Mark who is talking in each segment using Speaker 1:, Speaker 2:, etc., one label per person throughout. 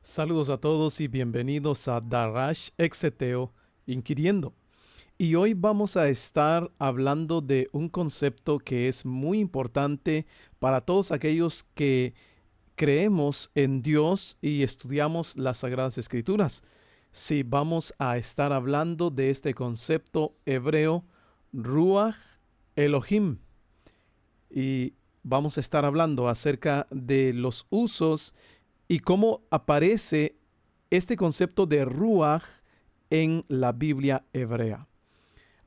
Speaker 1: Saludos a todos y bienvenidos a Darash Exeteo Inquiriendo. Y hoy vamos a estar hablando de un concepto que es muy importante para todos aquellos que creemos en Dios y estudiamos las Sagradas Escrituras. Sí, vamos a estar hablando de este concepto hebreo Ruach Elohim. Y vamos a estar hablando acerca de los usos y cómo aparece este concepto de Ruach en la Biblia hebrea.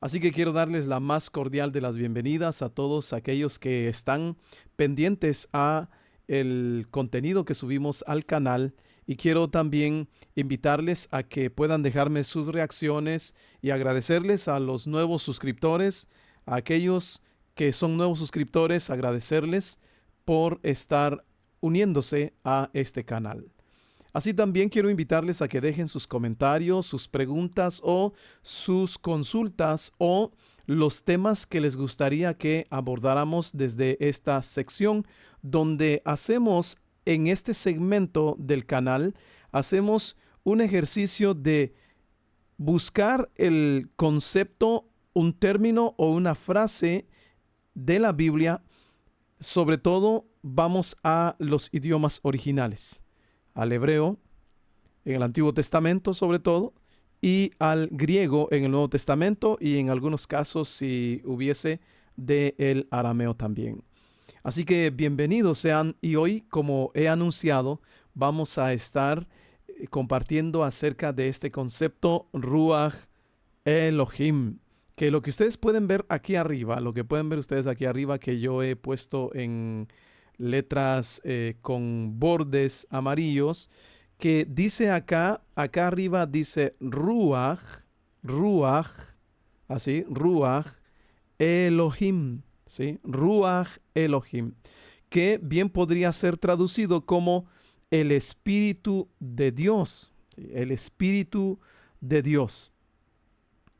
Speaker 1: Así que quiero darles la más cordial de las bienvenidas a todos aquellos que están pendientes a el contenido que subimos al canal, y quiero también invitarles a que puedan dejarme sus reacciones y agradecerles a los nuevos suscriptores, a aquellos que son nuevos suscriptores, agradecerles por estar uniéndose a este canal. Así también quiero invitarles a que dejen sus comentarios, sus preguntas o sus consultas o los temas que les gustaría que abordáramos desde esta sección, donde hacemos en este segmento del canal, hacemos un ejercicio de buscar el concepto, un término o una frase de la Biblia. Sobre todo vamos a los idiomas originales, al hebreo en el Antiguo Testamento sobre todo, y al griego en el Nuevo Testamento, y en algunos casos si hubiese de el arameo también. Así que bienvenidos sean, y hoy, como he anunciado, vamos a estar compartiendo acerca de este concepto Ruach Elohim, que lo que ustedes pueden ver aquí arriba, lo que pueden ver ustedes aquí arriba, que yo he puesto en letras con bordes amarillos, que dice acá arriba dice Ruach, Ruach, así, Ruach Elohim, ¿sí? Ruach Elohim, que bien podría ser traducido como el Espíritu de Dios, ¿sí? El Espíritu de Dios.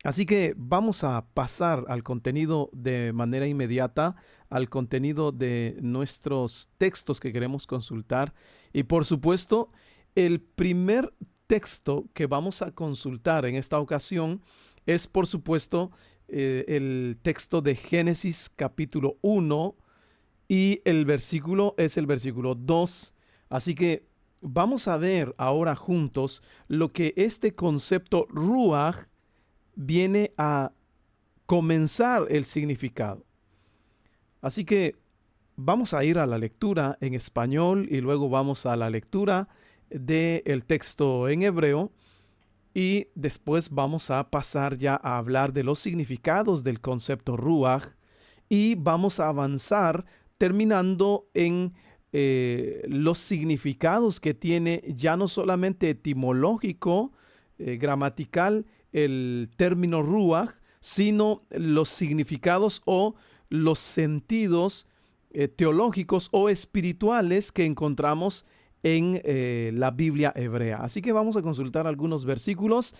Speaker 1: Así que vamos a pasar al contenido de manera inmediata, al contenido de nuestros textos que queremos consultar. Y por supuesto, el primer texto que vamos a consultar en esta ocasión es, por supuesto, el texto de Génesis capítulo 1, y el versículo es el versículo 2. Así que vamos a ver ahora juntos lo que este concepto Ruach viene a comenzar el significado. Así que vamos a ir a la lectura en español y luego vamos a la lectura del texto en hebreo, y después vamos a pasar ya a hablar de los significados del concepto Ruach, y vamos a avanzar terminando en los significados que tiene, ya no solamente etimológico, gramatical, el término Ruach, sino los significados o los sentidos teológicos o espirituales que encontramos en la Biblia hebrea. Así que vamos a consultar algunos versículos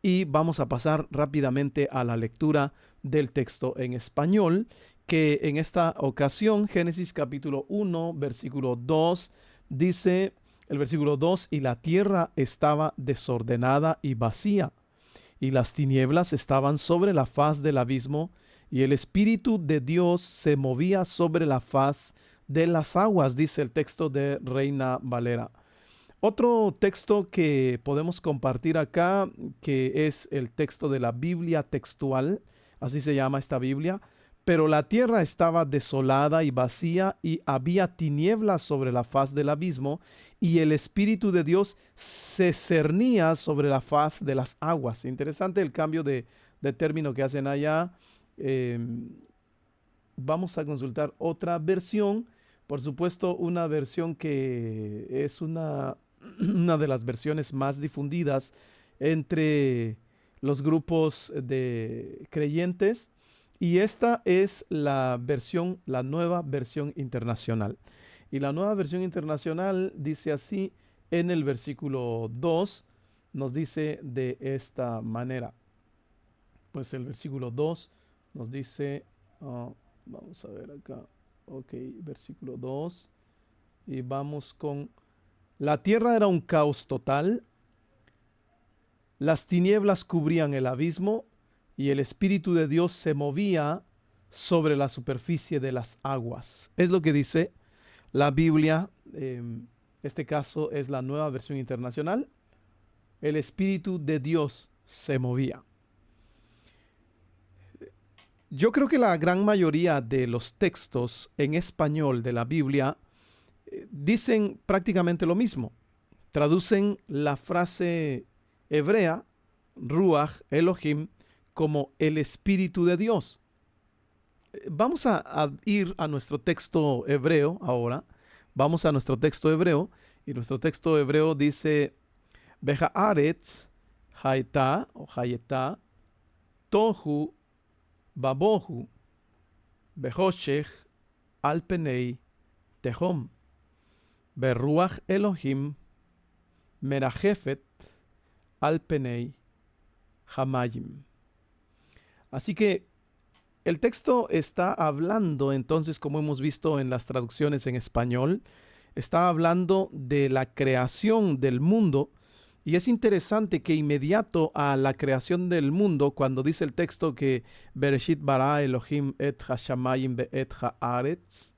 Speaker 1: y vamos a pasar rápidamente a la lectura del texto en español, que en esta ocasión, Génesis capítulo 1, versículo 2, dice el versículo 2: y la tierra estaba desordenada y vacía, y las tinieblas estaban sobre la faz del abismo, y el Espíritu de Dios se movía sobre la faz de las aguas, dice el texto de Reina Valera. Otro texto que podemos compartir acá, que es el texto de la Biblia textual, así se llama esta Biblia. Pero la tierra estaba desolada y vacía, y había tinieblas sobre la faz del abismo, y el Espíritu de Dios se cernía sobre la faz de las aguas. Interesante el cambio de término que hacen allá. Eh, Vamos a consultar otra versión. Por supuesto, una versión que es una de las versiones más difundidas entre los grupos de creyentes. Y esta es la versión, la nueva versión internacional. Y la nueva versión internacional dice así en el versículo 2, nos dice de esta manera. Pues el versículo 2 nos dice, vamos a ver acá, ok, versículo 2, y vamos con La tierra era un caos total, las tinieblas cubrían el abismo y el Espíritu de Dios se movía sobre la superficie de las aguas. Es lo que dice la Biblia. Este caso es la Nueva Versión Internacional. El Espíritu de Dios se movía. Yo creo que la gran mayoría de los textos en español de la Biblia dicen prácticamente lo mismo. Traducen la frase hebrea, Ruach Elohim, como el Espíritu de Dios. Vamos a ir a nuestro texto hebreo ahora. Vamos a nuestro texto hebreo. Y nuestro texto hebreo dice: Behaaretz haita o hayeta tohu babohu behoshech al penei tehom beruach Elohim merajefet al penei hamayim. Así que el texto está hablando entonces, como hemos visto en las traducciones en español, está hablando de la creación del mundo. Y es interesante que inmediato a la creación del mundo, cuando dice el texto que Bereshit bara Elohim et hashamayim be'et haaretz,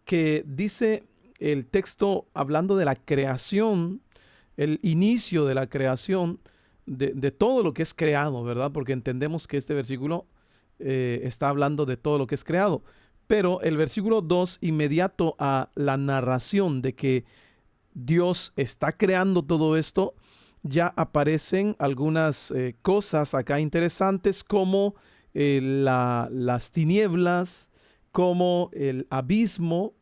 Speaker 1: que dice el texto hablando de la creación, el inicio de la creación de todo lo que es creado, ¿verdad? Porque entendemos que este versículo está hablando de todo lo que es creado. Pero el versículo 2, inmediato a la narración de que Dios está creando todo esto, ya aparecen algunas cosas acá interesantes, como las tinieblas, como el abismo,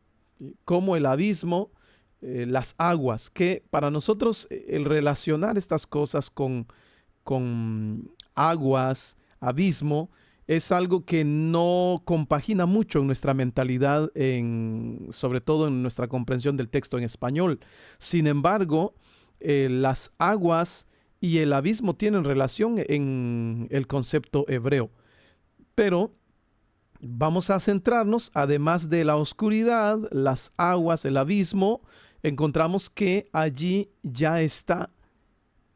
Speaker 1: las aguas, que para nosotros el relacionar estas cosas con aguas, abismo, es algo que no compagina mucho en nuestra mentalidad, sobre todo en nuestra comprensión del texto en español. Sin embargo, las aguas y el abismo tienen relación en el concepto hebreo. Pero vamos a centrarnos, además de la oscuridad, las aguas, el abismo, encontramos que allí ya está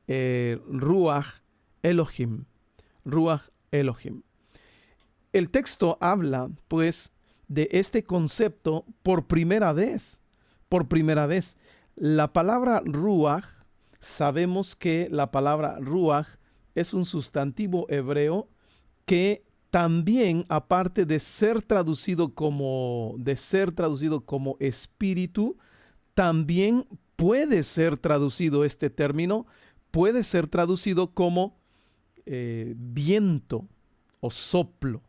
Speaker 1: Ruach Elohim. Ruach Elohim. El texto habla, pues, de este concepto por primera vez. Por primera vez. La palabra Ruach, sabemos que la palabra Ruach es un sustantivo hebreo que también, aparte de ser traducido como espíritu, también puede ser traducido este término, puede ser traducido como viento o soplo.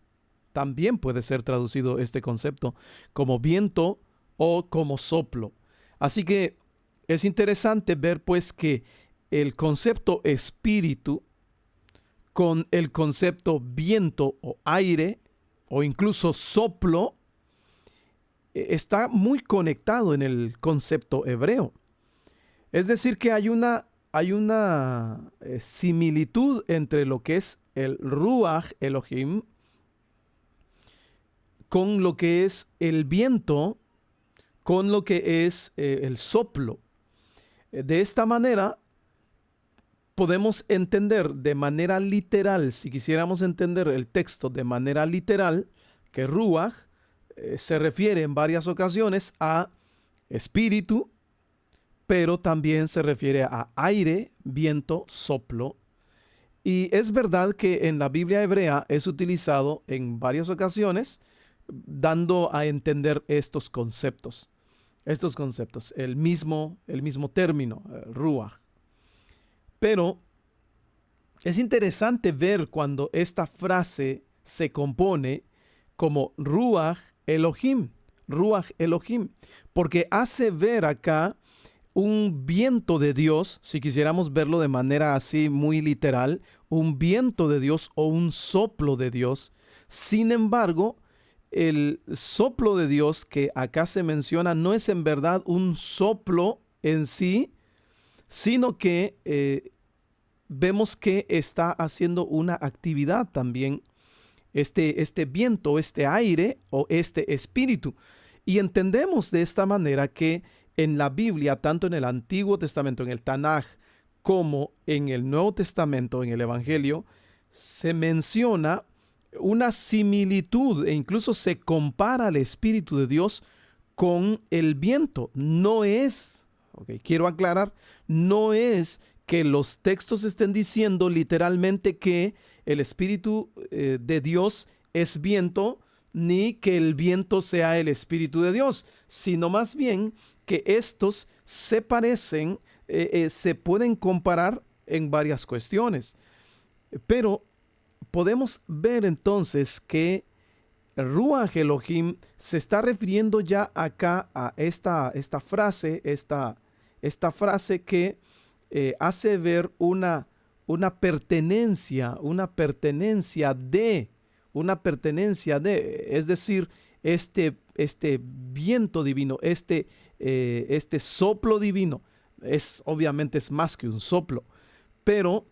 Speaker 1: También puede ser traducido este concepto como viento o como soplo. Así que es interesante ver, pues, que el concepto espíritu con el concepto viento o aire o incluso soplo está muy conectado en el concepto hebreo. Es decir, que hay una similitud entre lo que es el Ruach Elohim con lo que es el viento, con lo que es el soplo. De esta manera podemos entender de manera literal, si quisiéramos entender el texto de manera literal, que Ruach se refiere en varias ocasiones a espíritu, pero también se refiere a aire, viento, soplo. Y es verdad que en la Biblia hebrea es utilizado en varias ocasiones, dando a entender estos conceptos, el mismo término, Ruach. Pero es interesante ver cuando esta frase se compone como Ruach Elohim, porque hace ver acá un viento de Dios, si quisiéramos verlo de manera así muy literal, un viento de Dios o un soplo de Dios. Sin embargo, el soplo de Dios que acá se menciona no es en verdad un soplo en sí, sino que vemos que está haciendo una actividad también este viento, este aire o este espíritu. Y entendemos de esta manera que en la Biblia, tanto en el Antiguo Testamento, en el Tanaj, como en el Nuevo Testamento, en el Evangelio, se menciona una similitud e incluso se compara al Espíritu de Dios con el viento. No es, quiero aclarar, no es que los textos estén diciendo literalmente que el Espíritu de Dios es viento, ni que el viento sea el Espíritu de Dios, sino más bien que estos se parecen, se pueden comparar en varias cuestiones. Pero podemos ver entonces que Ruach Elohim se está refiriendo ya acá a esta frase, esta frase que hace ver una pertenencia de, es decir, este viento divino, este soplo divino, obviamente es más que un soplo, pero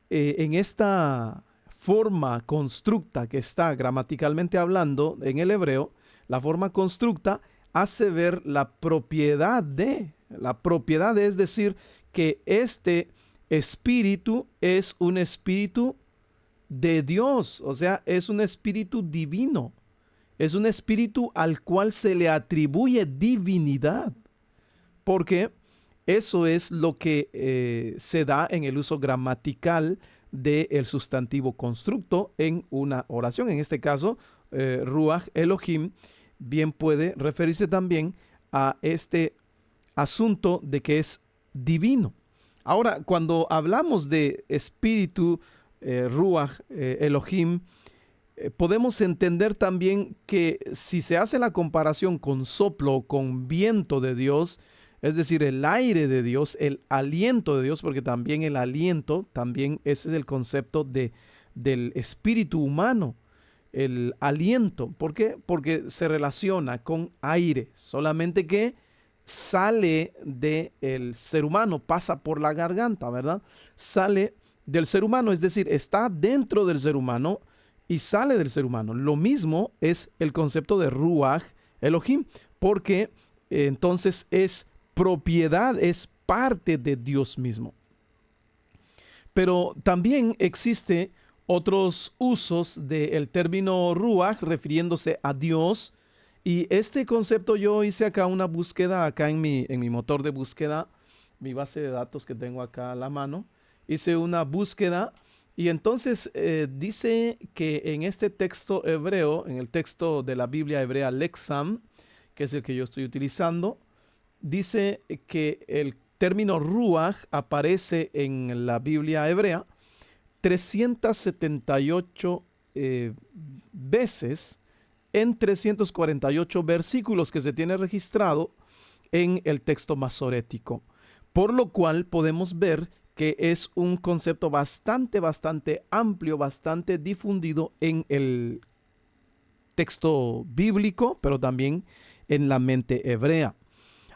Speaker 1: en esta forma constructa que está gramaticalmente hablando en el hebreo, la forma constructa hace ver la propiedad, es decir, que este espíritu es un espíritu de Dios, o sea, es un espíritu divino, es un espíritu al cual se le atribuye divinidad, porque eso es lo que se da en el uso gramatical del sustantivo constructo en una oración. En este caso, Ruach Elohim bien puede referirse también a este asunto de que es divino. Ahora, cuando hablamos de espíritu, Ruach Elohim, podemos entender también que si se hace la comparación con soplo, con viento de Dios, es decir, el aire de Dios, el aliento de Dios, porque también el aliento, también ese es el concepto del espíritu humano, el aliento. ¿Por qué? Porque se relaciona con aire, solamente que sale del ser humano, pasa por la garganta, ¿verdad? Sale del ser humano, es decir, está dentro del ser humano y sale del ser humano. Lo mismo es el concepto de Ruach Elohim, porque entonces es propiedad, es parte de Dios mismo. Pero también existe otros usos del término Ruach refiriéndose a Dios, y este concepto yo hice acá una búsqueda acá en mi motor de búsqueda, mi base de datos que tengo acá a la mano. Hice una búsqueda y entonces dice que en este texto hebreo, en el texto de la Biblia hebrea Lexam, que es el que yo estoy utilizando, dice que el término Ruach aparece en la Biblia hebrea 378 veces en 348 versículos que se tiene registrado en el texto masorético, por lo cual podemos ver que es un concepto bastante amplio, bastante difundido en el texto bíblico, pero también en la mente hebrea.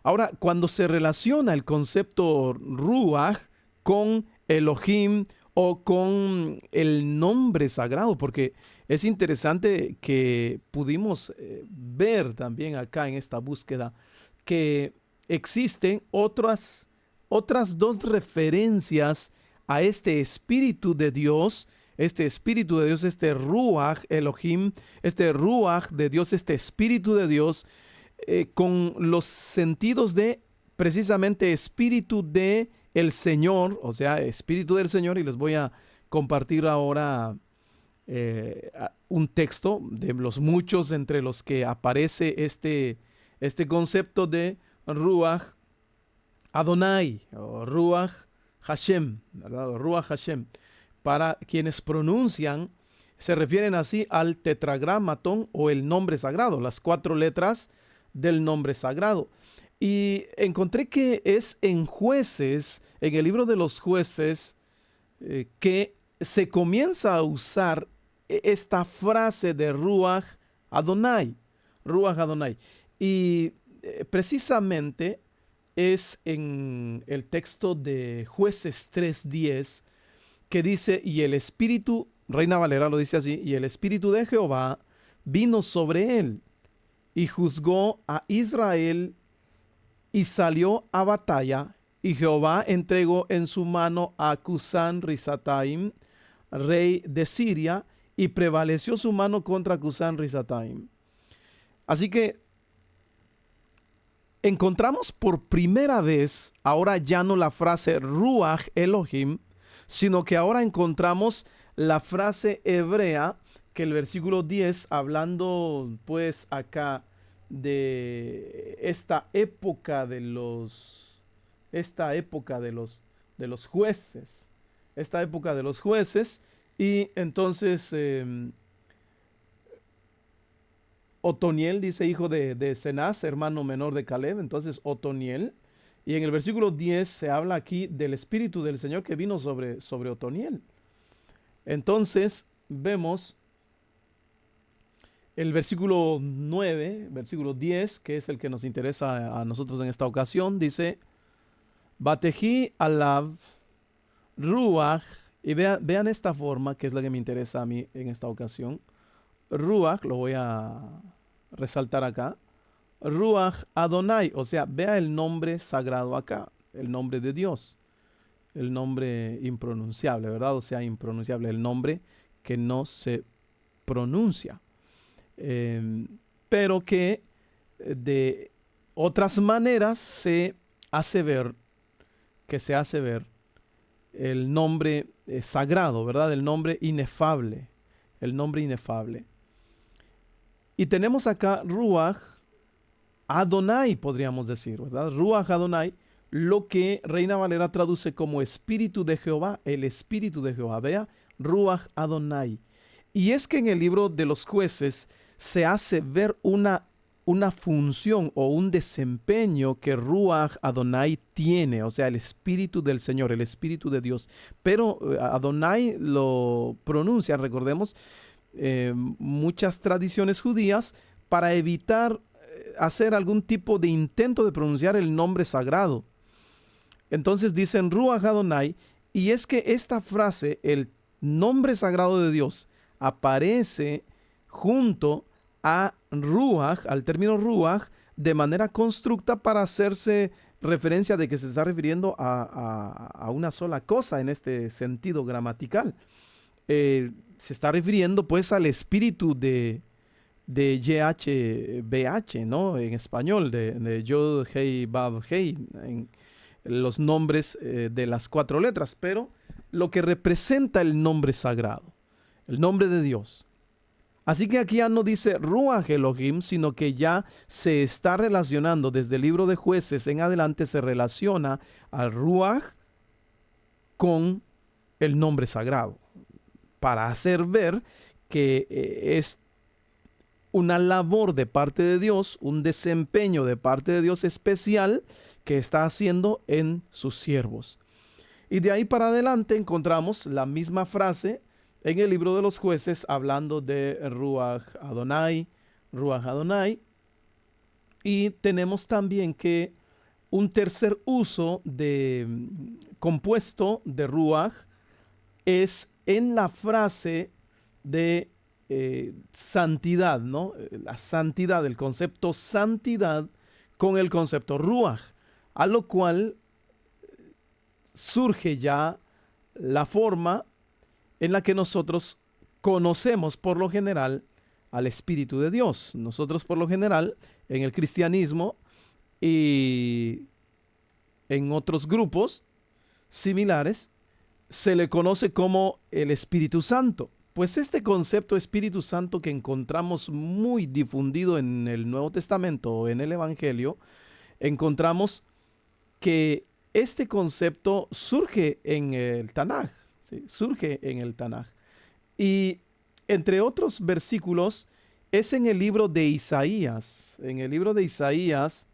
Speaker 1: Ahora, cuando se relaciona el concepto Ruach con Elohim o con el nombre sagrado, porque es interesante que pudimos ver también acá en esta búsqueda que existen otras dos referencias a este Espíritu de Dios, este Ruach Elohim, este Ruach de Dios, este Espíritu de Dios, con los sentidos de precisamente Espíritu de el Señor, o sea, Espíritu del Señor, y les voy a compartir ahora un texto de los muchos entre los que aparece este concepto de Ruach Adonai, o Ruach Hashem, ¿verdad? O Ruach Hashem. Para quienes pronuncian, se refieren así al tetragramatón o el nombre sagrado, las 4 letras del nombre sagrado. Y encontré que es en Jueces, en el libro de los Jueces, que se comienza a usar esta frase de Ruach Adonai. Ruach Adonai. Y precisamente es en el texto de Jueces 3:10 que dice, y el Espíritu, Reina Valera lo dice así, y el Espíritu de Jehová vino sobre él y juzgó a Israel y salió a batalla, y Jehová entregó en su mano a Cusán Risataim, rey de Siria, y prevaleció su mano contra Cusán Risataim. Así que encontramos por primera vez, ahora ya no la frase Ruach Elohim, sino que ahora encontramos la frase hebrea que el versículo 10, hablando pues acá de esta época de los jueces, esta época de los jueces, y entonces Otoniel dice hijo de Cenaz, hermano menor de Caleb, entonces Otoniel. Y en el versículo 10 se habla aquí del Espíritu del Señor que vino sobre Otoniel. Entonces vemos el versículo 9, versículo 10, que es el que nos interesa a nosotros en esta ocasión, dice, Batejí alav ruach, y vean esta forma, que es la que me interesa a mí en esta ocasión. Ruach, lo voy a resaltar acá. Ruach Adonai, o sea, vea el nombre sagrado acá, el nombre de Dios, el nombre impronunciable, ¿verdad? O sea, impronunciable, el nombre que no se pronuncia, pero que de otras maneras se hace ver, que se hace ver el nombre sagrado, ¿verdad? El nombre inefable, el nombre inefable. Y tenemos acá Ruach Adonai, podríamos decir, ¿verdad? Ruach Adonai, lo que Reina Valera traduce como Espíritu de Jehová, el Espíritu de Jehová. Vea, Ruach Adonai. Y es que en el libro de los jueces se hace ver una función o un desempeño que Ruach Adonai tiene, o sea, el Espíritu del Señor, el Espíritu de Dios. Pero Adonai lo pronuncia, recordemos, muchas tradiciones judías para evitar hacer algún tipo de intento de pronunciar el nombre sagrado. Entonces dicen Ruach Adonai, y es que esta frase, el nombre sagrado de Dios, aparece junto a Ruach, al término Ruach, de manera constructa para hacerse referencia de que se está refiriendo a una sola cosa en este sentido gramatical. Se está refiriendo pues al espíritu de YHWH, ¿no? En español, de Yod, Hei, Bab, Hei, en los nombres de las 4 letras, pero lo que representa el nombre sagrado, el nombre de Dios. Así que aquí ya no dice Ruach Elohim, sino que ya se está relacionando, desde el libro de Jueces en adelante se relaciona al Ruach con el nombre sagrado, para hacer ver que es una labor de parte de Dios, un desempeño de parte de Dios especial que está haciendo en sus siervos. Y de ahí para adelante encontramos la misma frase en el libro de los jueces hablando de Ruach Adonai, Ruach Adonai. Y tenemos también que un tercer uso de compuesto de Ruach es en la frase de santidad, ¿no? La santidad, el concepto santidad con el concepto Ruach, a lo cual surge ya la forma en la que nosotros conocemos por lo general al Espíritu de Dios. Nosotros por lo general en el cristianismo y en otros grupos similares se le conoce como el Espíritu Santo. Pues este concepto Espíritu Santo que encontramos muy difundido en el Nuevo Testamento o en el Evangelio, encontramos que este concepto surge en el Tanaj, ¿sí? Surge en el Tanaj. Y entre otros versículos es en el libro de Isaías. En el libro de Isaías,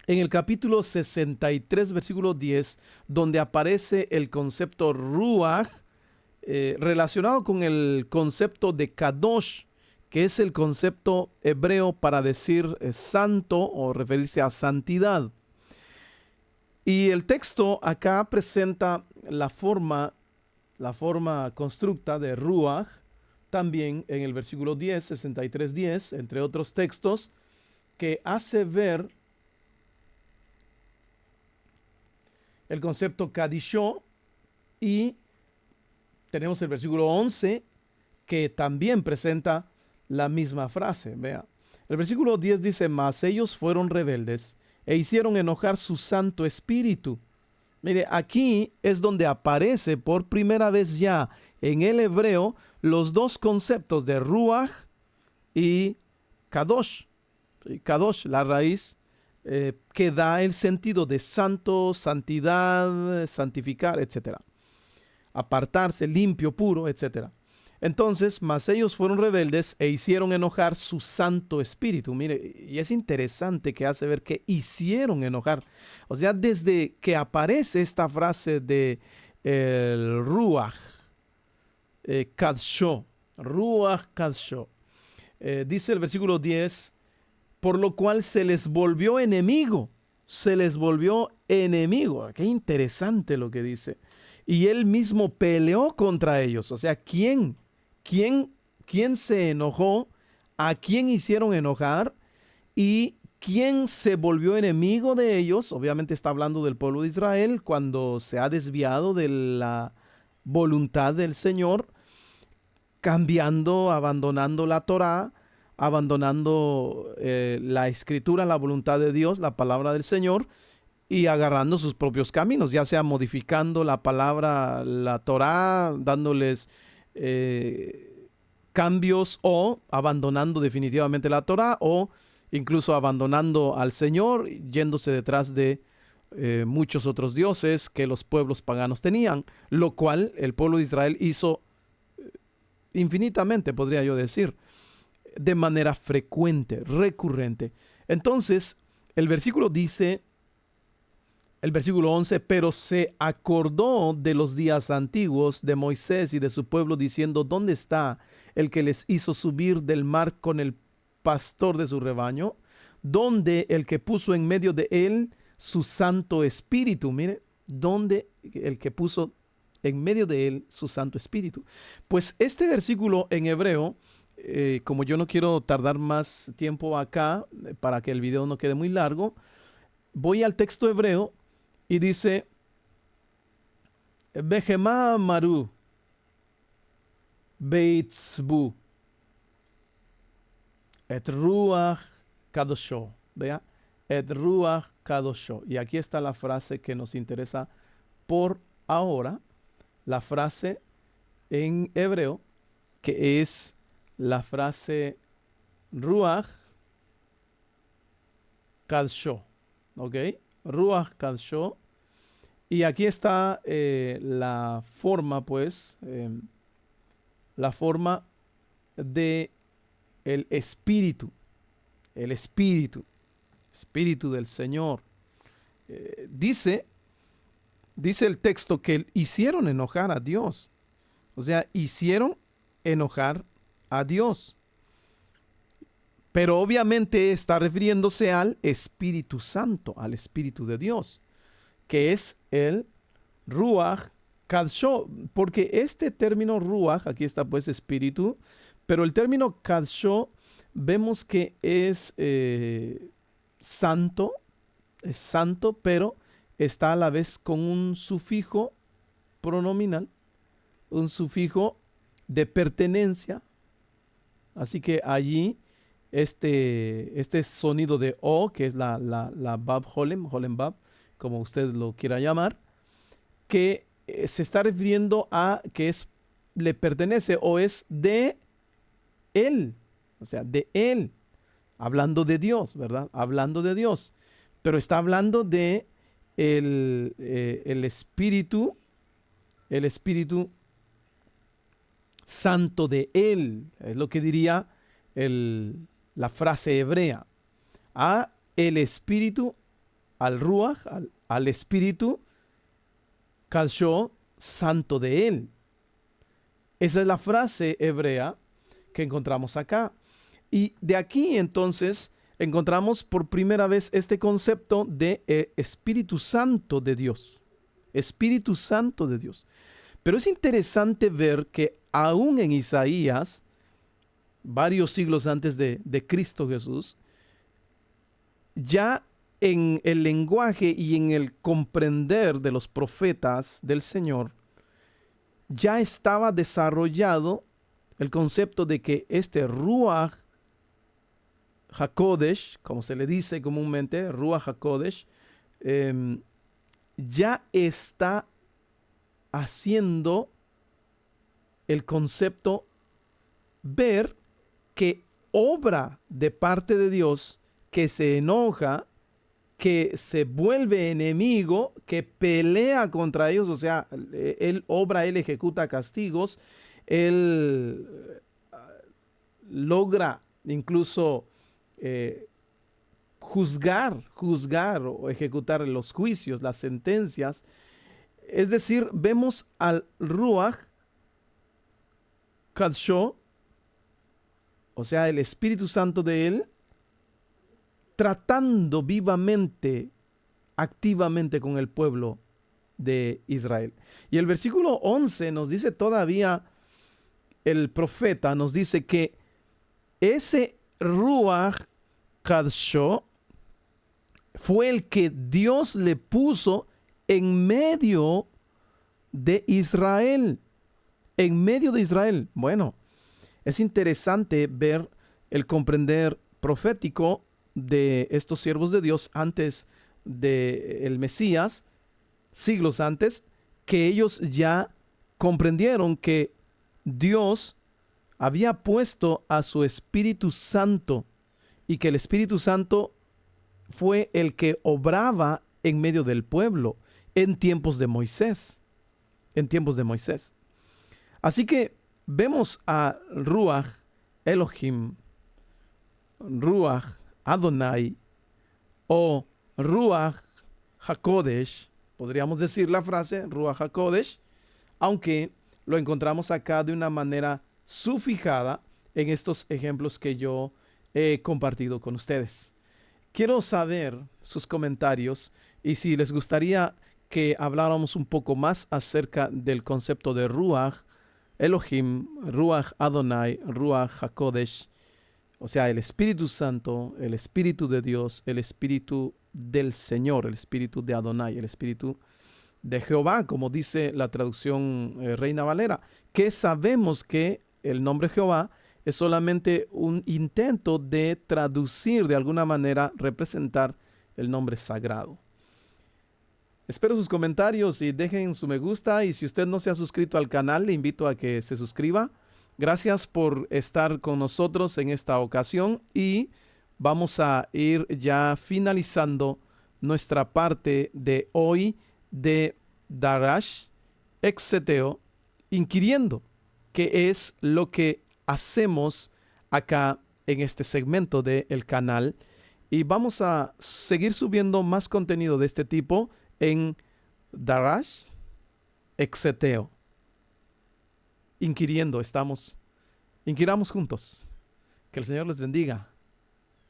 Speaker 1: en el capítulo 63, versículo 10, donde aparece el concepto Ruach, relacionado con el concepto de Kadosh, que es el concepto hebreo para decir santo o referirse a santidad. Y el texto acá presenta la forma constructa de Ruach, también en el versículo 10, 63, 10, entre otros textos, que hace ver el concepto kadishó, y tenemos el versículo 11 que también presenta la misma frase. Vea, el versículo 10 dice: mas ellos fueron rebeldes e hicieron enojar su Santo Espíritu. Mire, aquí es donde aparece por primera vez ya en el hebreo los dos conceptos de ruach y kadosh. Kadosh, la raíz que da el sentido de santo, santidad, santificar, etcétera. Apartarse, limpio, puro, etcétera. Entonces, mas ellos fueron rebeldes e hicieron enojar su Santo Espíritu. Mire, y es interesante que hace ver que hicieron enojar. O sea, desde que aparece esta frase de el Ruach Kadsho, Ruach Kadsho, dice el versículo 10, por lo cual se les volvió enemigo. Se les volvió enemigo. Qué interesante lo que dice. Y él mismo peleó contra ellos. O sea, ¿quién se enojó? ¿A quién hicieron enojar? ¿Y quién se volvió enemigo de ellos? Obviamente está hablando del pueblo de Israel cuando se ha desviado de la voluntad del Señor, cambiando, abandonando la Torá, abandonando la escritura, la voluntad de Dios, la palabra del Señor, y agarrando sus propios caminos, ya sea modificando la palabra, la Torá, dándoles cambios, o abandonando definitivamente la Torá, o incluso abandonando al Señor, yéndose detrás de muchos otros dioses que los pueblos paganos tenían, lo cual el pueblo de Israel hizo infinitamente, podría yo decir, de manera frecuente, recurrente. Entonces, el versículo dice, el versículo 11, pero se acordó de los días antiguos de Moisés y de su pueblo, diciendo: ¿dónde está el que les hizo subir del mar con el pastor de su rebaño? ¿Dónde el que puso en medio de él su Santo Espíritu? Mire, ¿dónde el que puso en medio de él su Santo Espíritu? Pues este versículo en hebreo, como yo no quiero tardar más tiempo acá, para que el video no quede muy largo, voy al texto hebreo y dice: Behemá Maru Beitzbu Et Ruach Kadosho. Vea, Et Ruach Kadosho. Y aquí está la frase que nos interesa por ahora, la frase en hebreo, que es la frase Ruach Kadsho. ¿Ok? Ruach Kadsho. Y aquí está la forma, pues, la forma de el espíritu del Señor. Dice el texto que hicieron enojar a Dios. O sea, hicieron enojar a Dios. Pero obviamente está refiriéndose al Espíritu Santo, al Espíritu de Dios, que es el Ruach Kadsho, porque este término Ruach, aquí está pues espíritu, pero el término Kadsho vemos que es santo, pero está a la vez con un sufijo pronominal, un sufijo de pertenencia. Así que allí este sonido de O, que es la Bab Holem Bab, como usted lo quiera llamar, que se está refiriendo a que le pertenece o es de él, o sea, de él, hablando de Dios, ¿verdad? Hablando de Dios, pero está hablando de el Espíritu Santo de él, es lo que diría la frase hebrea, a el Espíritu, al Ruach, al Espíritu Kadsho, santo de él. Esa es la frase hebrea que encontramos acá. Y de aquí entonces encontramos por primera vez este concepto de Espíritu Santo de Dios. Espíritu Santo de Dios. Pero es interesante ver que aún en Isaías, varios siglos antes de Cristo Jesús, ya en el lenguaje y en el comprender de los profetas del Señor, ya estaba desarrollado el concepto de que este Ruach HaKodesh, como se le dice comúnmente, Ruach HaKodesh, ya está haciendo el concepto ver que obra de parte de Dios, que se enoja, que se vuelve enemigo, que pelea contra ellos, o sea, él ejecuta castigos, él logra incluso juzgar o ejecutar los juicios, las sentencias. Es decir, vemos al Ruach Kadsho, o sea, el Espíritu Santo de él, tratando vivamente, activamente con el pueblo de Israel. Y el versículo 11 nos dice todavía, el profeta nos dice que ese Ruach Kadsho fue el que Dios le puso en medio de Israel. En medio de Israel. Bueno, es interesante ver el comprender profético de estos siervos de Dios antes del Mesías, siglos antes, que ellos ya comprendieron que Dios había puesto a su Espíritu Santo y que el Espíritu Santo fue el que obraba en medio del pueblo en tiempos de Moisés. En tiempos de Moisés. Así que vemos a Ruach Elohim, Ruach Adonai o Ruach HaKodesh. Podríamos decir la frase Ruach HaKodesh, aunque lo encontramos acá de una manera sufijada en estos ejemplos que yo he compartido con ustedes. Quiero saber sus comentarios y si les gustaría que habláramos un poco más acerca del concepto de Ruach Elohim, Ruach Adonai, Ruach HaKodesh, o sea, el Espíritu Santo, el Espíritu de Dios, el Espíritu del Señor, el Espíritu de Adonai, el Espíritu de Jehová, como dice la traducción Reina Valera, que sabemos que el nombre Jehová es solamente un intento de traducir, de alguna manera, representar el nombre sagrado. Espero sus comentarios y dejen su me gusta, y si usted no se ha suscrito al canal, le invito a que se suscriba. Gracias por estar con nosotros en esta ocasión y vamos a ir ya finalizando nuestra parte de hoy de Darash Exeteo, inquiriendo qué es lo que hacemos acá en este segmento del canal, y vamos a seguir subiendo más contenido de este tipo en Darash Exeteo. Inquiramos juntos. Que el Señor les bendiga.